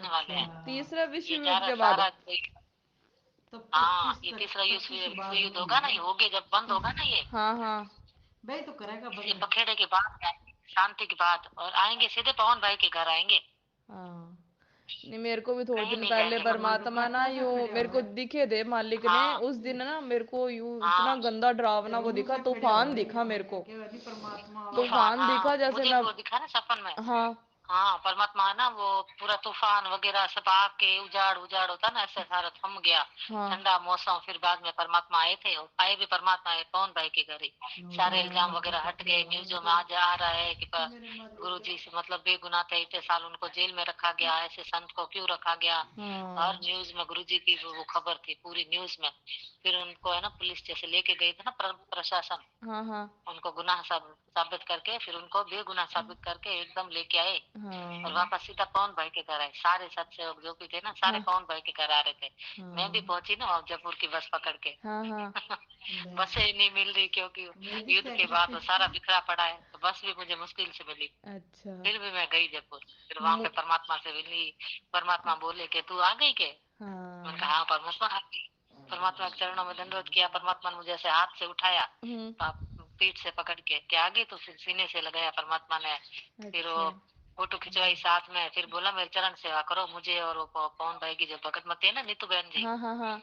जाने वाले हैं। तीसरा विश्व ये युद्ध सारा के बाद? सारा हाँ, ये तीसरा विश्व युद्ध होगा ना, ये हो गया जब बंद होगा ना ये हाँ हाँ। ये पखेड़े के बाद शांति के बाद, और आएंगे सीधे पवन भाई के घर आएंगे। हाँ, नहीं मेरे को भी थोड़े कहीं दिन नहीं पहले जाएंगे परमात्मा ना यूं मेरे को दिखे थे, मालिक ने हाँ उस दिन ना मेरे को यूं इतना हाँ। गंदा डरावना वो दिखा, तूफान दिखा मेरे को। तूफान, तूफान दिखा हाँ जैसे मुझे मैं। भी वो दिखा ना सपन में। हाँ हाँ परमात्मा है ना, वो पूरा तूफान वगैरह सब आके उजाड़ उजाड़ होता ना, ऐसे सारा थम गया। हाँ। ठंडा मौसम, फिर बाद में परमात्मा आए थे, और आए भी परमात्मा आए पवन भाई के घर ही। सारे इल्जाम वगैरह हट गए। न्यूज़ों में आज आ रहा है कि गुरु जी से मतलब बेगुनाह थे, इतने साल उनको जेल में रखा गया, ऐसे संत को क्यों रखा गया। हर हाँ न्यूज में गुरु जी की वो खबर थी पूरी न्यूज में। फिर उनको है ना पुलिस जैसे लेके गई थी ना प्रशासन, हाँ हाँ उनको गुनाह साबित करके, फिर उनको बेगुनाह साबित करके एकदम लेके आए। और हाँ वापस सीधा पवन भाई के घर आए। सारे सत्संग जो भी थे ना, सारे हाँ पवन भाई के घर आ रहे थे। मैं भी हाँ पहुंची ना वहाँ जयपुर की बस पकड़ के। हाँ हाँ। बसें ही नहीं मिल रही, क्योंकि युद्ध के बाद वो सारा बिखरा पड़ा है, तो बस भी मुझे मुश्किल से मिली। अच्छा। फिर भी मैं गई जयपुर। फिर वहां पे परमात्मा से मिली। परमात्मा बोले कि तू आ गई के? मैंने हाँ। कहा हाँ परमात्मा आ गई। परमात्मा के चरणों में दंडवत किया। परमात्मा ने मुझे ऐसे हाथ से उठाया, पीठ से पकड़ के, क्या आ गई? तो फिर सीने से लगाया परमात्मा ने। फिर अच्छा। वो फोटो खिंचवाई साथ में, फिर बोला मेरे चरण सेवा करो मुझे और वो पवन भाई की जो भगत मती है ना, नीतू बहन जी। हाँ हाँ हाँ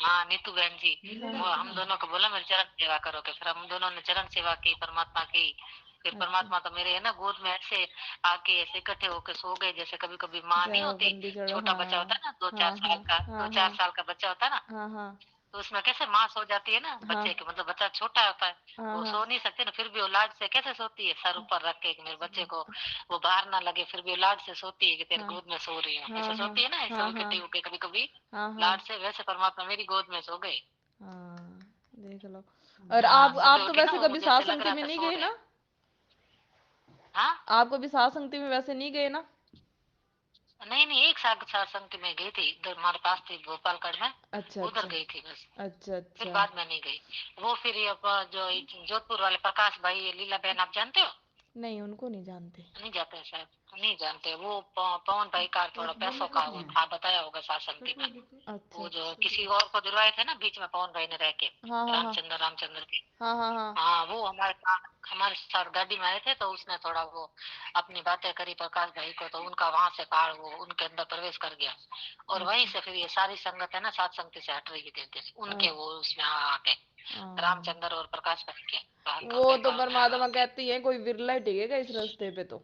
हाँ नीतू बहन जी। वो हाँ। हम दोनों को बोला मेरे चरण सेवा करो के, फिर हम दोनों ने चरण सेवा की परमात्मा की। फिर अच्छा। परमात्मा तो मेरे है ना गोद में ऐसे आके ऐसे इकट्ठे होके सो गए, जैसे कभी कभी माँ नहीं जय होती, बंदी चढ़ो। छोटा बच्चा हाँ होता है ना, दो चार हाँ साल हाँ का, हाँ 2-4 साल का बच्चा होता है ना, हाँ हाँ तो उसमें कैसे माँ सो जाती है ना हाँ बच्चे के, मतलब बच्चा छोटा होता है, हाँ वो हाँ सो नहीं सकते ना, फिर भी वो लाड से कैसे सोती है, सर ऊपर रख के कि मेरे बच्चे को वो बाहर ना लगे, फिर भी वो लाड से सोती है कि तेरे हाँ गोद में सो रही हूँ, ऐसे हाँ हाँ सोती है ना, ऐसे हाँ हाँ उल्टे होके कभी कभी हाँ हाँ लाड से, वैसे परमात्मा मेरी गोद में सो गए। हाँ। देख लो। और हाँ आप सुबह तो उठी ना, वैसे वो कभी मुझे सात ऐसे लग संगति रहा में था नहीं सो गए रहे हैं। ना? हाँ आप कभी सात संगति में वैसे नहीं गए ना? नहीं नहीं, एक साथ सत्संग में गई थी, इधर हमारे पास थी गोपालगढ़ में, अच्छा उधर अच्छा गई थी बस। अच्छा फिर अच्छा। बाद में नहीं गई। वो फिर ये जो जोधपुर वाले प्रकाश भाई, ये लीला बहन आप जानते हो? नहीं, उनको नहीं जानते। नहीं जाते हैं शायद, नहीं जानते। वो पवन भाई का थोड़ा पैसों का वो था, बताया होगा शासन में। अच्छा वो जो अच्छा। किसी और को दिलवाए थे ना बीच में पवन भाई ने रह के, हाँ हाँ हाँ रामचंद्र के। हाँ हाँ हाँ। हाँ वो हमारे साथ गाड़ी में आए थे, तो उसने थोड़ा वो अपनी बातें करी प्रकाश भाई को, तो उनका वहां से कार्ड वो उनके अंदर प्रवेश कर गया। और वहीं अच्छा। से फिर ये सारी संगत है ना, सात संगति से हट रही थी धीरे, उनके वो उसमें आके हाँ, रामचंद्र और प्रकाश भाई के हल्का वो तो फुल्का उनमें परमात्मा आके। कहती है कोई विरला ही टिकेगा इस रास्ते पे तो।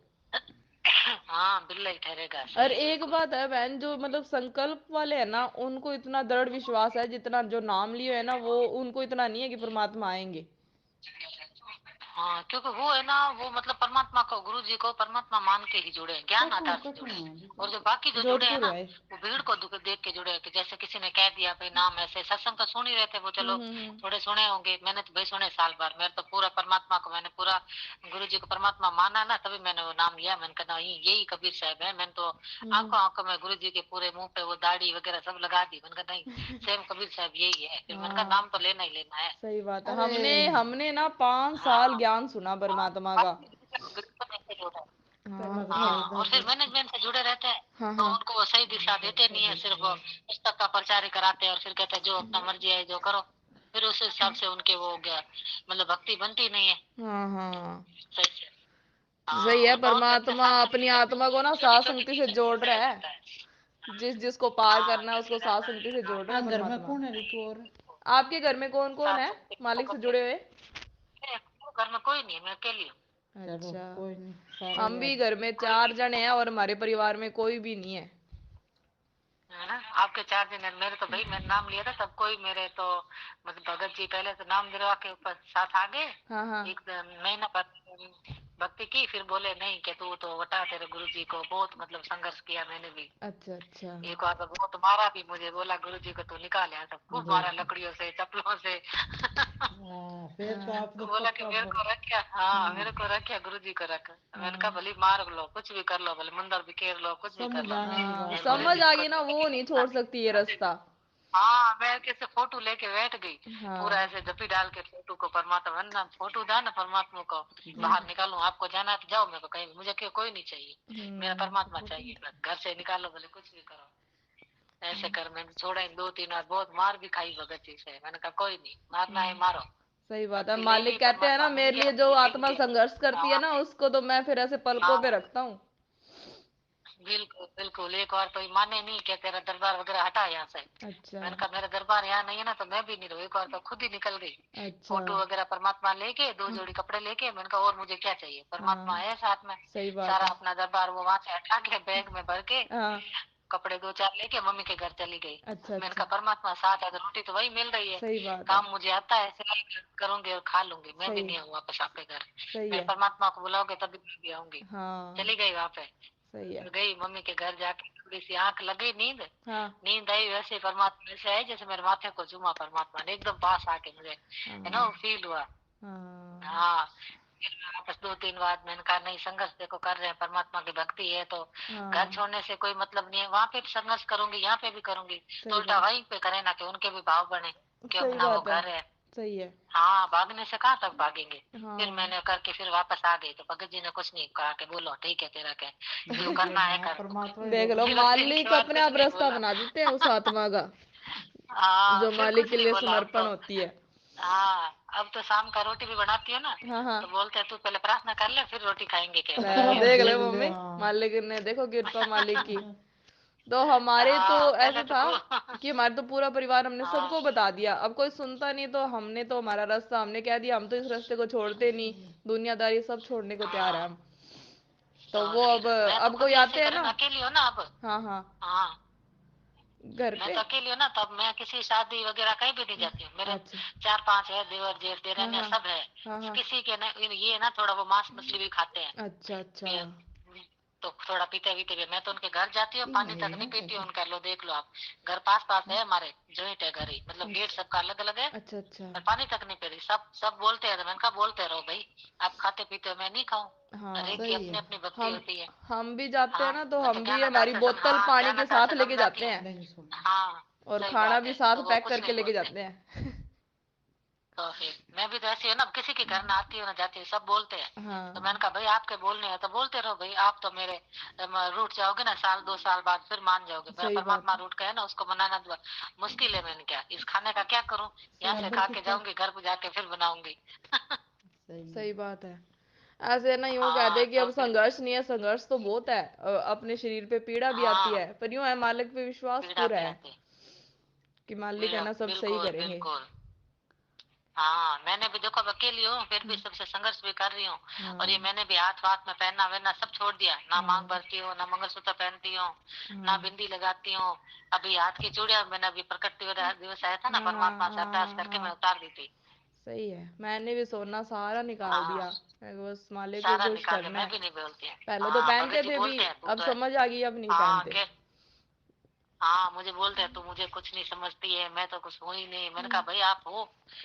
हाँ बिल्ला ही ठहरेगा, और सही है एक बिल्कुल। बात है बहन, जो मतलब संकल्प वाले है ना, उनको इतना दृढ़ विश्वास है, जितना जो नाम लिए है ना, वो उनको इतना नहीं है कि परमात्मा आएंगे। हाँ क्योंकि वो है ना, वो मतलब परमात्मा को, गुरु जी को परमात्मा मान के ही जुड़े हैं, ज्ञान आधार से जुड़े हैं। और जो बाकी जो जुड़े हैं जोधपुर ना, है। वो भीड़ को देख के जुड़े हैं, कि जैसे किसी ने कह दिया भाई नाम ऐसे, सत्संग तो सुन ही रहे थे वो, चलो हम्म। थोड़े सुने होंगे, मैंने तो भाई सुने साल भर, मेरे तो पूरा परमात्मा को, मैंने पूरा गुरु जी को परमात्मा माना ना, तभी मैंने वो नाम लिया। मैंने कहा नहीं, यही कबीर साहब है। मैंने तो आंखों आंखों में गुरु जी के पूरे मुंह पे वो दाढ़ी वगैरह सब लगा दी। मैंने कहा नहीं, सेम कबीर साहब यही है। फिर मैंने कहा हाँ, नाम तो लेना ही लेना है। सही बात है। हमने हमने ना 5 साल हाँ ज्ञान सुना परमात्मा का। बिल्कुल ऐसे ही होता है। हाँ हाँ और फिर मैनेजमेंट से जुड़े रहते हैं, हाँ तो हाँ उनको वो सही दिशा देते नहीं है, सिर्फ वो पुस्तक का प्रचार ही कराते हैं, और फिर कहते हैं जो अपना मर्जी है जो करो। फिर उस हिसाब से उनके वो हो गया, मतलब भक्ति बनती नहीं है हाँ हाँ। सही से। हाँ सही है, और पवन भाई अपने परमात्मा साथ में अपनी लेकर आत्मा को ना छोटी सात छोटी संगति से चीजें जोड़ बताया रहा है। जाता है। जिसको पार हाँ करना है उसको कैसे सात रहना संगति है, से हाँ जोड़ रहा है परमात्मा। आपके घर में कौन कौन साथ है सबके मालिक से फोकस जुड़े हुए? मेरे घर में कोई नहीं है, मैं अकेली हूँ। अच्छा। हम भी घर में 4 जने हैं और हमारे परिवार में कोई भी नहीं है। है ना, आपके 4 दिन है, मेरे तो भाई मैंने नाम लिया था तब कोई मेरे तो मतलब भगत जी पहले तो नाम दिलवा के ऊपर साथ आ गए। हाँ हाँ। एक महीना भक्ति की, फिर बोले नहीं कि तू तो बता, तेरे गुरु जी को बहुत मतलब संघर्ष किया मैंने भी। अच्छा अच्छा। एक बार तो बहुत मारा भी मुझे, बोला गुरु जी को तू निकाल यहाँ, सब खूब मारा लकड़ियों से चप्पलों से। हाँ तो बोला कि मेरे को रखा, हाँ मेरे को रखा, गुरु जी को रखा। मैंने कहा भले मार लो, कुछ भी कर लो, भले मंदिर बिखेर लो, कुछ भी कर लो, हाँ, गुरु समझ जी आ को गई ना, तो वो नहीं छोड़ सकती ये रास्ता। हाँ मैं कैसे फोटो लेके बैठ गई, पूरा हाँ। ऐसे जपी डाल के फोटो को, परमात्मा ना फोटो था ना परमात्मा को जी। बाहर निकालूं, आपको जाना है तो जाओ, मेरे को कहीं, मुझे क्यों, कोई नहीं चाहिए, मेरा हम्म। परमात्मा चाहिए बस, घर से निकालो भले कुछ भी करो। ऐसे कर मैंने छोड़ा ही 2-3 बार, बहुत मार भी खाई भगत जी से, मैंने कहा कोई नहीं, मारना है मारो, सही बात है। भक्ति ले ली, मालिक कहते हैं ना, परमात्मा मिल मेरे गया, लिए जो मिल आत्मा गया। संघर्ष करती है हाँ ना, उसको तो मैं फिर ऐसे पलकों पे हाँ, रखता हूँ। बिल्कुल बिल्कुल, एक बार तो ये माने नहीं, क्या तेरा दरबार वगैरह हटा यहाँ से, अच्छा। मैंने कहा मेरा दरबार यहाँ नहीं है ना, तो मैं भी नहीं रहूँ, एक बार तो खुद ही निकल गई, अच्छा। फोटो वगैरह परमात्मा लेके, 2 जोड़ी कपड़े लेके, मैंने कहा और मुझे क्या चाहिए, परमात्मा हाँ, है साथ में। सही बात सारा है। अपना दरबार वो वहां से हटा के बैग में भर के, हाँ। कपड़े 2-4 लेके मम्मी के घर चली गई। अच्छा मैंने अच्छा। कहा परमात्मा साथ है तो रोटी तो वही मिल रही है, सही बात है। काम मुझे आता है, सिलाई करूंगी और खा लूंगी, मैं भी सही। नहीं आऊँ वापस आपके घर, सही मेरे है। परमात्मा को बुलाओगे तभी मैं भी आऊंगी। हाँ। चली गई वहां पे, सही है। फिर गई मम्मी के घर, जाके थोड़ी सी आंख लगी नींद, हाँ। नींद आई, वैसे ही परमात्मा ऐसे आए जैसे मेरे माथे को चूमा परमात्मा ने, एकदम पास आके मुझे, है ना, हाँ। वो फील हुआ। हाँ। हाँ, फिर मैं वापस 2-3 बार मैंने कहा नहीं, संघर्ष देखो कर रहे हैं, परमात्मा की भक्ति है तो घर हाँ। छोड़ने से कोई मतलब नहीं है, वहां पे भी संघर्ष करूंगी, यहाँ पे भी करूंगी, तो सही उल्टा बात। वहीं पे करे ना, कि उनके भी भाव बने, कि सही अपना वो बात है। घर है। सही है। हाँ, भागने से कहाँ तक भागेंगे। फिर हाँ। मैंने करके फिर वापस आ गई, तो भगत जी ने कुछ नहीं कहा, कि बोलो ठीक है तेरा क्या है, जो करना है कर, देख लो, फिर उसके मालिक बाद अपने कुछ आप नहीं रास्ता बोला। बना देते हैं उस आत्मा का, हाँ, जो फिर मालिक कुछ के नहीं लिए बोला अब समर्पण तो। होती है। हाँ, अब तो शाम का रोटी भी बनाती हो ना, हाँ हाँ। तो बोलते हैं तू पहले प्रार्थना कर ले फिर रोटी खाएंगे, कह ले, रहे हैं। देख ले मम्मी, मालिक ने देखो कृपा मालिक की। तो हमारे तो हाँ, पहले ऐसे तो था खूब। कि हमारे तो पूरा परिवार, हमने हाँ सबको बता दिया, अब कोई सुनता नहीं, तो हमने तो हमारा रास्ता हमने कह दिया, हम तो इस रास्ते को छोड़ते नहीं, दुनियादारी सब छोड़ने को तैयार है हाँ, हम। तो तो वो फिर मैं तो अब खुद कोई ही ऐसे आते हैं करे ना। ना, अकेली हो ना अब। हाँ हाँ। हाँ, घर मैं पे। तो अकेली हूँ ना, तब मैं किसी शादी वगैरह कहीं भी नहीं जाती हूँ, मेरे अच्छा। 4-5 है, देवर जेठ हाँ देरानियां हाँ। सब है, हाँ हाँ। किसी के ना ये है ना, थोड़ा वो मांस मछली भी खाते हैं, अच्छा अच्छा। ये, तो थोड़ा पीते पीते भी मैं तो उनके घर जाती हूँ, पानी तक नहीं पीती हूँ उनका, लो देख लो आप, घर पास पास है हमारे, जॉइंट है घर ही, मतलब गेट अच्छा सबका अलग अलग है, अच्छा। अच्छा। पर पानी तक नहीं पी रही, सब सब बोलते हैं, तो मैंने कहा बोलते रहो भाई, आप खाते पीते हो, मैं नहीं खाऊं, हर हाँ। एक की अपनी अपनी भक्ति हम होती है। हम भी जाते हैं हाँ, ना, तो मैं तो हम भी ज्ञान आधार हमारी से बोतल हाँ, पानी ज्ञान के आधार साथ से लेके समझाती जाते हूँ। हैं। हाँ, और सही खाना बात भी है, साथ तो वो पैक कुछ करके नहीं लेके बोलते। जाते हैं। तो फिर मैं भी तो ऐसी हूँ ना, अब किसी के घर ना आती हूँ ना जाती हूँ, सब बोलते हैं, तो हाँ। मैंने कहा भाई आपके बोलने हैं तो बोलते रहो भाई, आप तो मेरे रूठ जाओगे ना, साल 2 साल बाद फिर मान जाओगे, मेरा सही बात परमात्मा है। रूठ गया ना, उसको मनाना मुश्किल है, मैंने क्या इस खाने का क्या करूँ, यहाँ से खा के जाऊंगी, घर पे जाके फिर बनाऊंगी। सही बात है। ऐसे ना यूं कहते हाँ, हैं कि तो अब फिर संघर्ष नहीं है, संघर्ष तो बहुत है, अपने शरीर पे पीड़ा भी आती हाँ, है, पर यूं है मालिक पे विश्वास पीड़ा पूरा भी है आती है, कि मालिक है ना, सब सही बिल्कुल करेंगे। बिल्कुल। हाँ, मैंने भी देखो अब अकेली हूँ, फिर भी सबसे संघर्ष भी कर रही हूँ, और ये हाँ मैंने भी हाथ वाथ में पहनना वहनना सब छोड़ दिया, ना मांग हाँ भरती हूँ, ना मंगलसूत्र पहनती हूँ, ना हाँ बिंदी लगाती हूँ, अभी हाथ की चूड़ियां मैंने अभी प्रकट दिवस आया था ना, हाँ हाँ परमात्मा से हाँ अरदास हाँ करके मैं हाँ। उतार दी थी। सही है, मैंने भी सोना सारा निकाल हाँ, दिया। मैं बस मालिक को सारा खुश निकाले, करना मैं है। भी नहीं बोलती। पहले तो हाँ, भगत पहनते जी थे भी, बोलते हैं तू अब तो है। समझ आ गई, अब नहीं हाँ पहनते। के हाँ, मुझे बोलते हैं तू मुझे कुछ नहीं समझती है, मैं तो कुछ हूँ ही नहीं, मैंने कहा हम्म। भाई आप हो,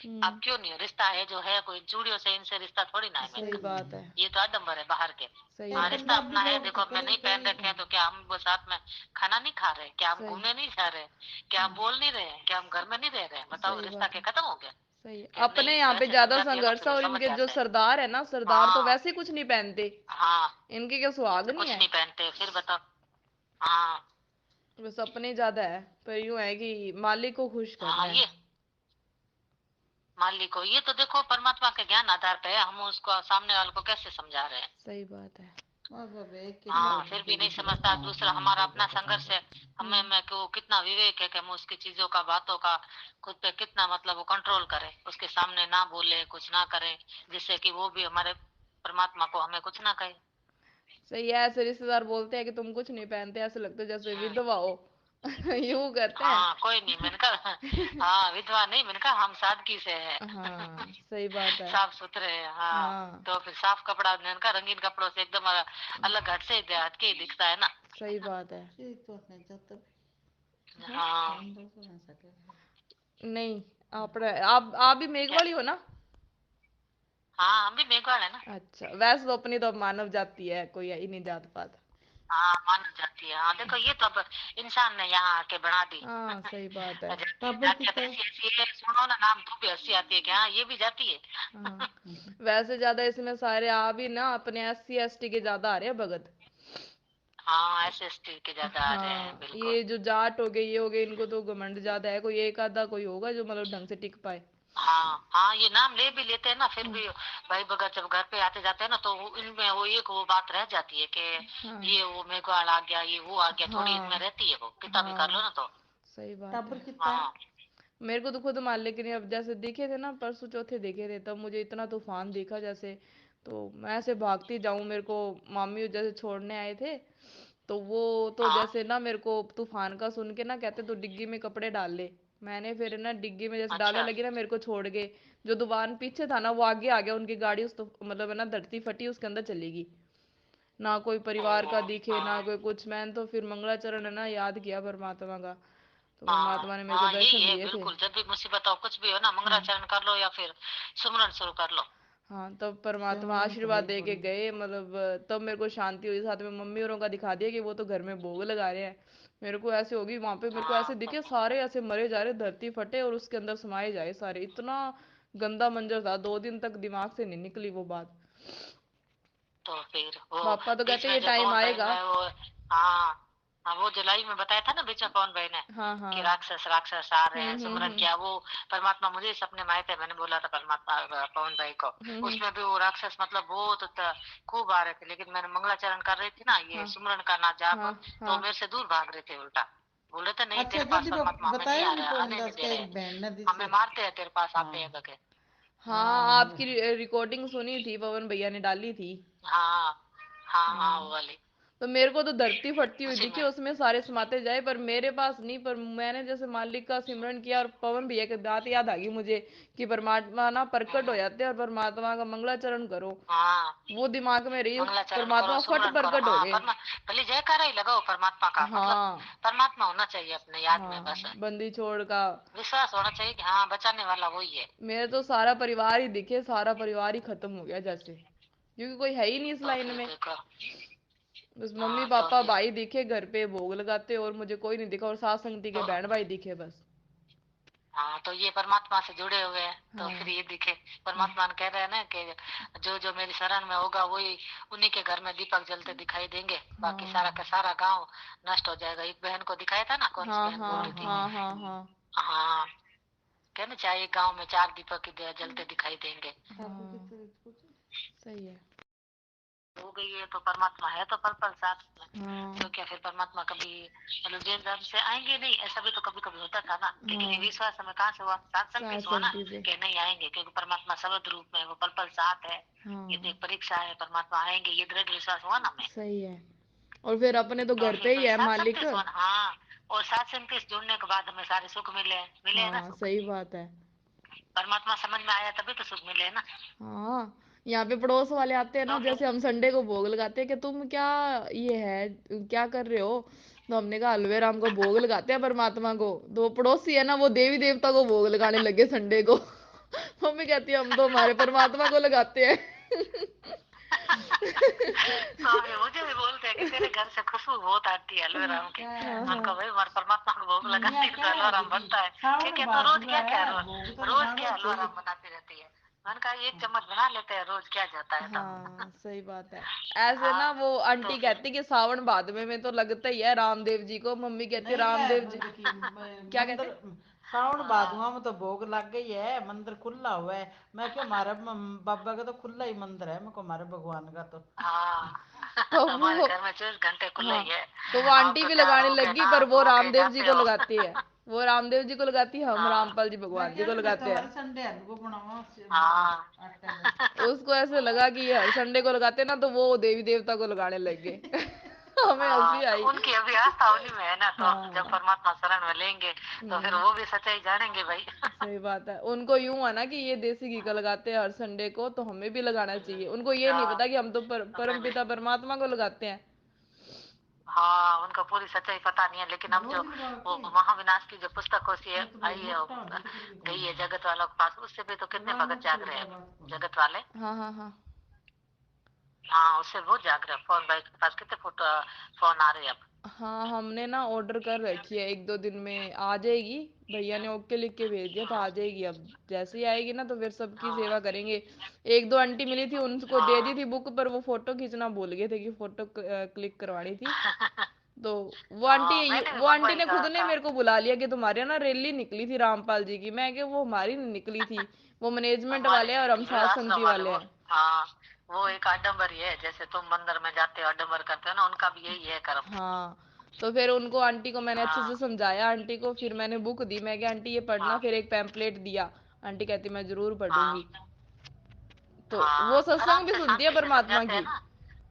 हम्म। आप क्यों नहीं हो, रिश्ता है जो है, कोई चूड़ियों से इनसे रिश्ता थोड़ी ना है, मैंने सही कहा बात है। ये तो आडम्बर है बाहर के। सही हाँ, बात रिश्ता है। अपना है, देखो अब मैं नहीं पहन रखे हैं तो क्या हम वो साथ में खाना नहीं खा रहे, क्या हम सही। घूमने नहीं जा रहे, क्या हम बोल नहीं रहे हैं, क्या हम घर में नहीं रह रहे हैं, बताओ सही रिश्ता बात क्या है। खत्म हो गया। सही है। क्या अपने नहीं, यहाँ तो पे ऐसे ज्यादा समझाती है ना, संघर्ष फिर है, वो और समझ इनके जो जाते हैं। सरदार है ना, सरदार तो हाँ वैसे कुछ नहीं पहनते। हाँ, इनके क्या सुहाग नहीं कुछ है। नहीं पहनते, फिर बताओ। हाँ बस अपने ज्यादा है, पर यूं है कि मालिक को खुश हाँ, करना है। ये मान ली को, ये तो देखो परमात्मा के ज्ञान आधार पे है, हम उसको सामने वाले को कैसे समझा रहे हैं। सही बात है। हाँ, फिर भी नहीं समझता, दूसरा हमारा अपना संघर्ष है, हमें हम्म। में को कितना विवेक है कि हम उसकी चीजों का बातों का खुद पे कितना मतलब वो कंट्रोल करें, उसके सामने ना बोले कुछ ना करें, जिससे कि वो भी हमारे परमात्मा को हमें कुछ ना कहे। सही है। ऐसे रिश्तेदार बोलते हैं कि तुम कुछ नहीं पहनते, ऐसे लगता है जैसे हम्म, विधवा हो। यूं कहते हैं। हाँ कोई नहीं, मैंने कहा हाँ विधवा नहीं, मैंने कहा हम सादगी से है। हाँ सही बात है। साफ सुथरे हैं, हाँ, हाँ तो फिर साफ कपड़ा, मैंने कहा रंगीन कपड़ों से एकदम अलग हट के ही दिखता है ना। सही बात है। हाँ नहीं, आप भी मेघ क्या, वाली हो ना। हाँ हम भी मेघवाल है ना। अच्छा, वैसे तो अपनी तो मानव जाति है, कोई है ही नहीं जात पात। हाँ मानी जाती है। हाँ देखो ये तो अब इंसान ने यहाँ आके बना दी। हाँ सही बात है। तब जातियाँ तो कितना। ऐसी ऐसी है, सुनो ना नाम तो भी हंसी आती है कि हाँ ये भी जाती है। हाँ वैसे ज्यादा इसमें सारे आ भी ना अपने SC ST के ज्यादा आ रहे हैं भगत। हाँ SST के ज्यादा आ रहे हैं हाँ बिल्कुल। ये जो जाट हो गए ये हो गए इनको तो घमंड ज्यादा है, कोई एक आधा कोई होगा जो मतलब ढंग से टिक पाए। हाँ हाँ ये नाम ले भी लेते हैं ना फिर हाँ भी भाई भगत जब घर पे आते जाते हैं ना तो इनमें वो एक वो बात रह जाती है कि हाँ ये वो मेघवाल आ गया, ये वो आ गया, थोड़ी इनमें हाँ रहती है, वो पिता भी कर लो हाँ ना तो। सही बात टब्बर है। कितना। हाँ मेरे को तो खुद मान, लेकिन अब जैसे दिखे थे ना परसों चौथे दिखे थे तब मुझे इतना तूफान दिखा जैसे, तो मैं ऐसे भागती जाऊं, मेरे को मामी जैसे छोड़ने आए थे तो वो तो हाँ जैसे ना मेरे को तूफान का सुन के ना कहते तो डिग्गी में कपड़े डाल ले। मैंने फिर ना डिग्गी में जैसे डालने अच्छा लगी ना मेरे को छोड़ के, जो दुकान पीछे था ना वो आगे आ गया, उनकी गाड़ी उस तो मतलब है ना धरती फटी उसके अंदर चली गई। ना कोई ओ परिवार का दिखे ना हाँ कोई कुछ। मैंने तो फिर मंगलाचरण है ना याद किया परमात्मा का, तो हाँ परमात्मा ने मेरे को हाँ यही दर्शन है दिए थे। बिल्कुल, जब भी मुसीबत हो कुछ भी हो ना हाँ मंगलाचरण कर लो या फिर सुमरन शुरू कर लो। हाँ तब परमात्मा सिमरन तो आशीर्वाद भाई दे के करो। गए, मतलब तब मेरे को शांति हुई। साथ में मम्मी औरों का दिखा दिया कि वो तो घर में भोग लगा रहे हैं। मेरे को ऐसे होगी वहां पे, मेरे को हाँ ऐसे दिखे सारे ऐसे मरे जा रहे, धरती फटे और उसके अंदर समाये जाए सारे। इतना गंदा मंजर था, 2 दिन तक दिमाग से नहीं निकली वो बात। तो फिर वो पापा तो बीच कहते में ये जो टाइम पवन भाई आएगा। ने वो हाँ हाँ वो जुलाई में बताया था ना बीच में पवन भाई ने हाँ कि हाँ। राक्षस राक्षस आ रहे हैं, सुमरन हम्म। किया वो परमात्मा मुझे सपने में आए थे, मैंने बोला था परमात्मा पवन भाई को। हम्म। उसमें भी वो राक्षस मतलब बहुत खूब आ रहे थे, लेकिन मैंने मंगलाचरण कर रही थी ना ये हाँ सुमरन का ना जाप, हाँ तो हाँ। मेरे से दूर भाग रहे थे उल्टा। बोल रहे थे नहीं अच्छा तेरे पास ज्योति परमात्मा हमें नहीं बताया आ नहीं रहा, पवन आने नहीं दास दे का रहे, एक बहन ने हमें जिससे। मारते हैं तेरे पास हाँ आते हैं करके। हाँ हाँ आपकी रिकॉर्डिंग सुनी थी, पवन भैया ने डाली थी। हाँ हाँ हाँ वो हाँ वाली तो मेरे को तो धरती फटती हुई उसी दिखी में। उसमें सारे समाते जाए, पर मेरे पास नहीं। पर मैंने जैसे मालिक का सिमरन किया और पवन भैया की बात याद आ गई मुझे कि परमात्मा ना प्रकट हो हम्म, जाते हैं और परमात्मा का मंगलाचरण करो। हाँ वो दिमाग में रही, मंगलाचरण करो परमात्मा फट सुमरन करो, प्रकट हो हाँ गए। परमा भले जयकारा ही लगाओ परमात्मा का, मतलब हाँ परमात्मा होना चाहिए अपने याद में हाँ बस, बंदी छोड़ का। विश्वास होना चाहिए कि हाँ बचाने वाला वही है। मेरे तो सारा परिवार ही दिखे, सारा परिवार ही खत्म हो गया जैसे, क्योंकि कोई है ही नहीं इस तो लाइन फिर में। देखो। बस मम्मी हाँ तो पापा फिर भाई दिखे घर पे भोग लगाते, और मुझे कोई नहीं दिखा, और सास संगती के तो बहन भाई दिखे बस। हाँ तो ये परमात्मा से जुड़े हुए हैं तो फिर हाँ ये दिखे। हाँ परमात्मा ने कह रहे हैं ना कि जो जो मेरी शरण में होगा वही, उन्हीं के घर में दीपक जलते दिखाई देंगे, बाकी हाँ सारा का सारा गांव नष्ट हो जाएगा। एक बहन को दिखाया था ना, कौन सी हाँ बहन बोल हाँ रही हाँ थी। हाँ हाँ हाँ हाँ हाँ कहना चाहिए गांव में 4 दीपक जलते दिखाई देंगे। टब्बर हाँ कितना कुछ। सही है। हो गई है तो परमात्मा है तो पल पल साथ में। हाँ तो क्या फिर परमात्मा कभी मतलब जेल जान से आएंगे नहीं, ऐसा भी तो कभी कभी होता था ना, लेकिन ये हाँ विश्वास हमें कहाँ से हुआ, सत्संग के सास से हुआ ना संगति से। कि नहीं आएंगे, क्योंकि परमात्मा शब्द रूप में है, वो पल पल साथ है। ये तो हाँ एक परीक्षा है, परमात्मा आएंगे ये दृढ़ विश्वास हुआ ना हमें। सही है। और फिर अपने तो तो घर फिर पे तो ही ये है सत्संग मालिक। के से हुआ ना, हाँ। और सत्संग के से जुड़ने के बाद हमें सारे सुख मिले हैं ना हाँ सुख। सही बात है। परमात्मा समझ में आया तभी तो सुख मिले है ना। हाँ यहाँ पे पड़ोस वाले आते हैं ना, तो फिर जैसे हम संडे को भोग लगाते हैं कि तुम क्या ये है क्या कर रहे हो, तो हमने कहा हलवे राम को भोग लगाते हैं परमात्मा को। तो वो पड़ोसी है ना वो देवी देवता को भोग लगाने लगे संडे को। मम्मी कहती है हम तो हमारे परमात्मा को लगाते हैं। तो फिर मुझे भी बोलते हैं कि तेरे घर से खुशबू बहुत आती है हलवे राम की। हाँ उनका हाँ भाई हमारे परमात्मा को भोग मैं लगाती है तो कह हलवा रही राम थी बनता है। सावन ठीक है तो रोज भादुआ क्या क्या है भोग तो रोज लगाना क्या ही हलवा चाहिए। राम बनाती रहती है। मैंने कहा एक चम्मच बना लेते हैं, रोज क्या जाता है तो। हाँ सही बात है। ऐसे हाँ ना वो तो आंटी फिर कहती कि सावन भादवे में तो लगता ही है रामदेव जी को। मम्मी कहती है नहीं रामदेव मैं जी देखी क्या कहते। मंदिर सावन हाँ भादुआ में तो भोग लग गई है, मंदिर खुला हुआ है। मैं क्यों हमारे बाबा का तो खुला ही मंदिर है, मैं को हमारे भगवान का तो। हाँ तो हमारे वो घर में 24 घंटे खुला हाँ ही है। तो वो आप आंटी तो भी तैयार लगाने होके लगी, नहा पर वो धो के रामदेव जी जाते को हो। लगाती है। वो रामदेव जी को लगाती है, हम हाँ रामपाल जी मैं भगवान जी कह को रही मैं तो लगाते हर हैं। संडे हलवा बनावा हाँ आटे का। उसको ऐसे लगा कि ये हर संडे को लगाते हैं ना, तो वो देवी देवता को लगाने लग गए। हमें हाँ हंसी तो आई। उनकी अभी आस्था उन्हीं में है ना, तो जब हाँ परमात्मा शरण में लेंगे तो फिर हम्म वो भी सच्चाई जानेंगे भाई। सही बात है। उनको यूं है ना कि ये देसी घी का लगाते हैं हर संडे को, तो हमें भी लगाना चाहिए। उनको ये नहीं हाँ पता कि हम तो हमें परम भी। पिता परमात्मा को लगाते हैं। हाँ उनको पूरी सच्चाई पता नहीं है, लेकिन अब जो रोज लगा वो के महाविनाश की जो पुस्तक होती है मैं तो भाई आई है मोटा होने तो भी गई खाऊंगा है जगत वालों के पास, उससे भी तो कितने लगाना भगत तो जाग रहे पड़ता हैं है अब, बात को। जगत वाले। हाँ हाँ हाँ हाँ उससे बहुत जाग रहे हैं। फोन भाई के पास कितने फोटो फोन आ रहे हैं अब। हाँ हमने ना ऑर्डर कर रखी है, 1-2 दिन में आ जाएगी। भैया ने ओके लिख के भेज दिया था, आ जाएगी अब। जैसे ही आएगी ना तो फिर सबकी सेवा हाँ करेंगे। 1-2 आंटी मिली थी, उनको दे दी हाँ थी बुक, पर वो फोटो खींचना भूल गए थे कि फोटो क्लिक करवानी थी। तो हाँ मैंने भी वो आंटी मंगवाई ने खुद कहा ने था। मेरे को बुला लिया कि तुम्हारे यहाँ ना रैली निकली थी रामपाल जी की। मैं कि वो हमारी नहीं निकली थी, वो मैनेजमेंट हमारे वाले हैं और हम निकली हुई साध आश्रम संगति वाले वाले वो। हैं। हाँ वो एक आडम्बरी है, जैसे तुम मंदिर में जाते हो आडम्बर करते हो ना, उनका भी यही है कर्म। हाँ तो फिर उनको, आंटी को मैंने अच्छे से हाँ समझाया आंटी को, फिर मैंने बुक दी। मैं क्या आंटी ये पढ़ना, हाँ फिर एक पैम्पलेट दिया। आंटी कहती मैं जरूर पढ़ूंगी। हाँ तो वो हाँ आराम सत्संग भी से सुनती है शांति से परमात्मा समझाते हैं की। ना।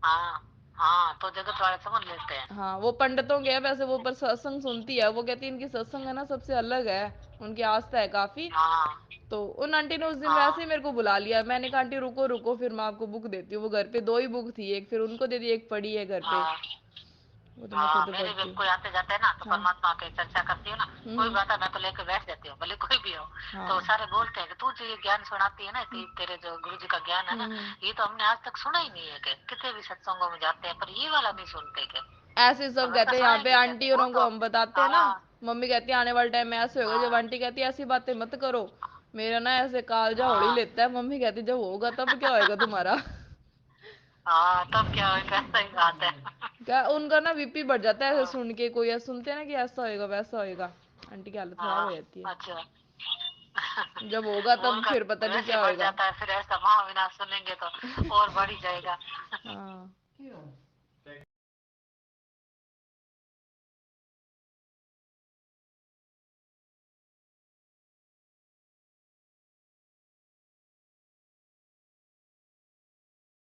हाँ हाँ तो जगत वाले समझ लेते हैं। हाँ वो पंडितों के है वैसे वो, पर सत्संग सुनती है। वो कहती है इनकी सत्संग है ना सबसे अलग है, उनकी आस्था है काफी। हाँ तो उन आंटी ने उस दिन वैसे ही हाँ मेरे को बुला लिया। मैंने कहा आंटी रुको रुको, फिर मैं आपको बुक देती हूँ। वो घर पे 2 ही बुक थी, एक फिर उनको दे दी, एक पड़ी है घर पे, हाँ वो तो मैं हाँ खुद मेरे भी पढ़ती हूँ। कोई आते जाते हैं ना तो हाँ। परमात्मा की चर्चा करती हूँ ना। कोई हम्म। भी आता है मैं तो लेके बैठ जाती हूँ, भले कोई भी हो। तो हाँ। सारे बोलते हैं कि तू जो ये ज्ञान सुनाती है ना, तेरे जो गुरु जी का ज्ञान है ना, हम्म। ये तो हमने आज तक सुना ही नहीं है। कि कितने भी सत्संगों में जाते हैं पर ये वाला नहीं सुनते क्या। ऐसे तो सब मैंने कहा कहते हैं यहाँ पे सुनाएंगे आंटी, कैसे और वो उनको तो। हम बताते हैं ना। हाँ मम्मी कहती है आने वाले टाइम में ऐसे होगा। जब हाँ आंटी कहती है ऐसी बातें मत करो, मेरा ना ऐसे कालजा होड़ी हाँ लेता है। मम्मी कहती जब होगा तब क्या होएगा तुम्हारा। हाँ तब क्या होगा, सही बात है। क्या उनका ना बीपी बढ़ जाता है ऐसे हाँ सुन के। कोई ऐसे सुनते हैं ना कि ऐसा होएगा वैसा होएगा, आंटी की हालत खराब हो हाँ, जाती है। अच्छा। जब होगा वो तब उनका फिर पता नहीं वैसे क्या बढ़ होएगा। जाता है, फिर ऐसा महाविनाश सुनेंगे तो और बढ़ ही जाएगा। हाँ।